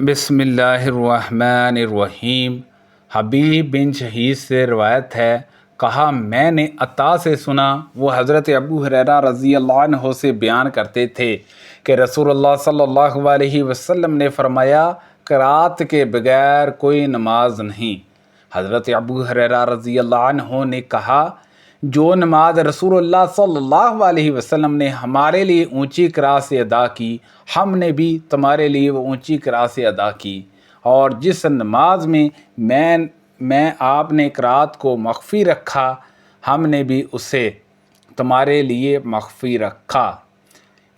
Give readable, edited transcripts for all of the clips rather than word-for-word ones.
بسم اللہ الرحمن الرحیم۔ حبیب بن شہید سے روایت ہے، کہا میں نے عطا سے سنا، وہ حضرت ابو ہریرہ رضی اللہ عنہ سے بیان کرتے تھے کہ رسول اللہ صلی اللہ علیہ وسلم نے فرمایا، قرات کے بغیر کوئی نماز نہیں۔ حضرت ابو ہریرہ رضی اللہ عنہ نے کہا، جو نماز رسول اللہ صلی اللہ علیہ وسلم نے ہمارے لیے اونچی قرات سے ادا کی، ہم نے بھی تمہارے لیے وہ اونچی قرات سے ادا کی، اور جس نماز میں آپ نے قرات کو مخفی رکھا، ہم نے بھی اسے تمہارے لیے مخفی رکھا۔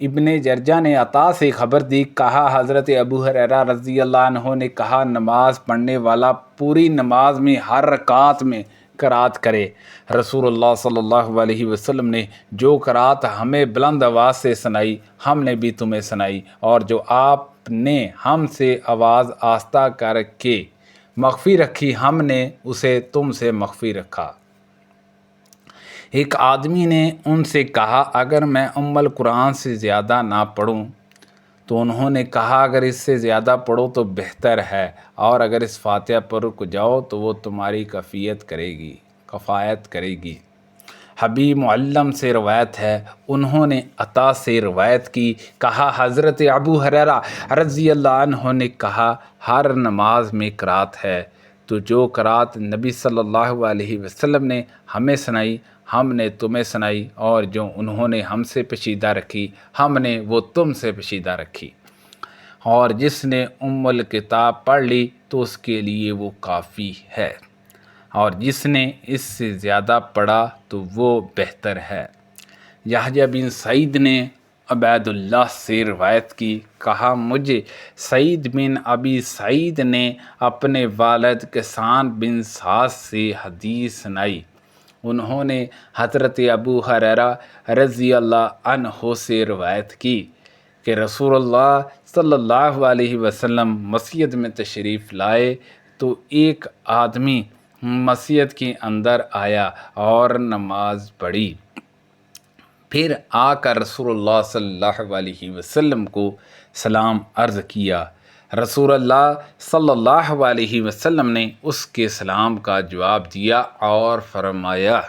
ابن جرجہ نے عطا سے خبر دی، کہا حضرت ابو ہریرہ رضی اللہ عنہ نے کہا، نماز پڑھنے والا پوری نماز میں ہر رکعت میں قرات کرے۔ رسول اللہ صلی اللہ علیہ وسلم نے جو قرات ہمیں بلند آواز سے سنائی، ہم نے بھی تمہیں سنائی، اور جو آپ نے ہم سے آواز آہستہ کر کے مخفی رکھی، ہم نے اسے تم سے مخفی رکھا۔ ایک آدمی نے ان سے کہا، اگر میں القرآن سے زیادہ نہ پڑھوں؟ تو انہوں نے کہا، اگر اس سے زیادہ پڑھو تو بہتر ہے، اور اگر اس فاتحہ پر رک جاؤ تو وہ تمہاری کفایت کرے گی۔ حبیب معلم سے روایت ہے، انہوں نے عطا سے روایت کی، کہا حضرت ابو ہریرہ رضی اللہ عنہ نے کہا، ہر نماز میں قرات ہے، تو جو قرات نبی صلی اللہ علیہ وسلم نے ہمیں سنائی، ہم نے تمہیں سنائی، اور جو انہوں نے ہم سے پوشیدہ رکھی، ہم نے وہ تم سے پوشیدہ رکھی۔ اور جس نے الکتاب پڑھ لی تو اس کے لیے وہ کافی ہے، اور جس نے اس سے زیادہ پڑھا تو وہ بہتر ہے۔ یحییٰ بن سعید نے عبید اللہ سے روایت کی، کہا مجھے سعید بن ابی سعید نے اپنے والد کسان بن سعد سے حدیث سنائی۔ انہوں نے حضرت ابو ہریرہ رضی اللہ عنہ سے روایت کی کہ رسول اللہ صلی اللہ علیہ وسلم مسجد میں تشریف لائے تو ایک آدمی مسجد کے اندر آیا اور نماز پڑھی، پھر آ کر رسول اللہ صلی اللہ علیہ وسلم کو سلام عرض کیا۔ رسول اللہ صلی اللہ علیہ وسلم نے اس کے سلام کا جواب دیا اور فرمایا،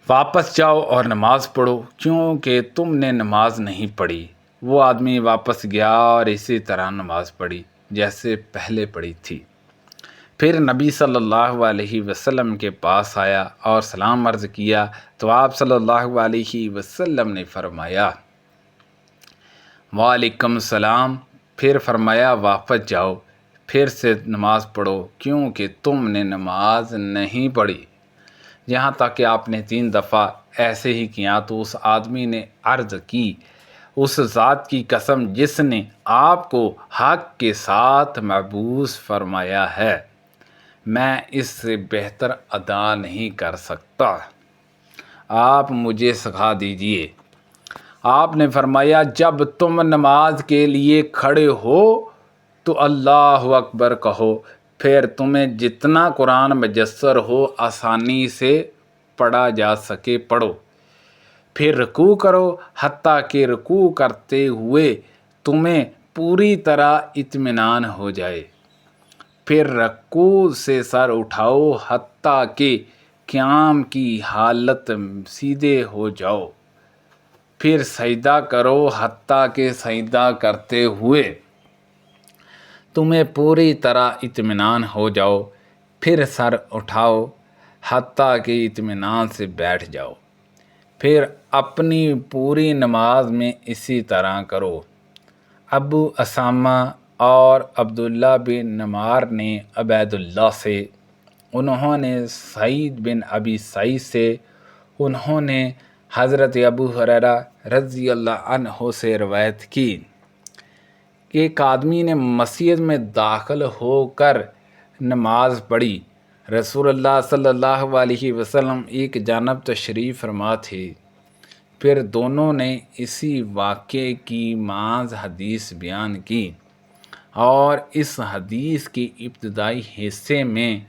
واپس جاؤ اور نماز پڑھو، کیونکہ تم نے نماز نہیں پڑھی۔ وہ آدمی واپس گیا اور اسی طرح نماز پڑھی جیسے پہلے پڑھی تھی۔ پھر نبی صلی اللہ علیہ وسلم کے پاس آیا اور سلام عرض کیا تو آپ صلی اللہ علیہ وسلم نے فرمایا، وعلیکم السلام۔ پھر فرمایا، واپس جاؤ، پھر سے نماز پڑھو، کیونکہ تم نے نماز نہیں پڑھی۔ یہاں تک کہ آپ نے 3 دفعہ ایسے ہی کیا تو اس آدمی نے عرض کی، اس ذات کی قسم جس نے آپ کو حق کے ساتھ مبعوث فرمایا ہے، میں اس سے بہتر ادا نہیں کر سکتا، آپ مجھے سکھا دیجئے۔ آپ نے فرمایا، جب تم نماز کے لیے کھڑے ہو تو اللہ اکبر کہو، پھر تمہیں جتنا قرآن میسر ہو آسانی سے پڑھا جا سکے پڑھو، پھر رکوع کرو حتیٰ کہ رکوع کرتے ہوئے تمہیں پوری طرح اطمینان ہو جائے، پھر رکوع سے سر اٹھاؤ حتیٰ کہ قیام کی حالت سیدھے ہو جاؤ، پھر سجدہ کرو حتیٰ کہ سجدہ کرتے ہوئے تمہیں پوری طرح اطمینان ہو جاؤ، پھر سر اٹھاؤ حتیٰ کہ اطمینان سے بیٹھ جاؤ، پھر اپنی پوری نماز میں اسی طرح کرو۔ ابو اسامہ اور عبداللہ بن نمار نے عبید اللہ سے، انہوں نے سعید بن ابی سعید سے، انہوں نے حضرت ابو ہریرہ رضی اللہ عنہ سے روایت کی کہ ایک آدمی نے مسجد میں داخل ہو کر نماز پڑھی۔ رسول اللہ صلی اللہ علیہ وسلم ایک جانب تشریف فرما تھے، پھر دونوں نے اسی واقعے کی محض حدیث بیان کی، اور اس حدیث کے ابتدائی حصے میں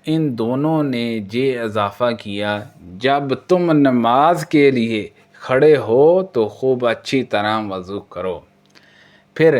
ان دونوں نے یہ اضافہ کیا، جب تم نماز کے لیے کھڑے ہو تو خوب اچھی طرح وضو کرو، پھر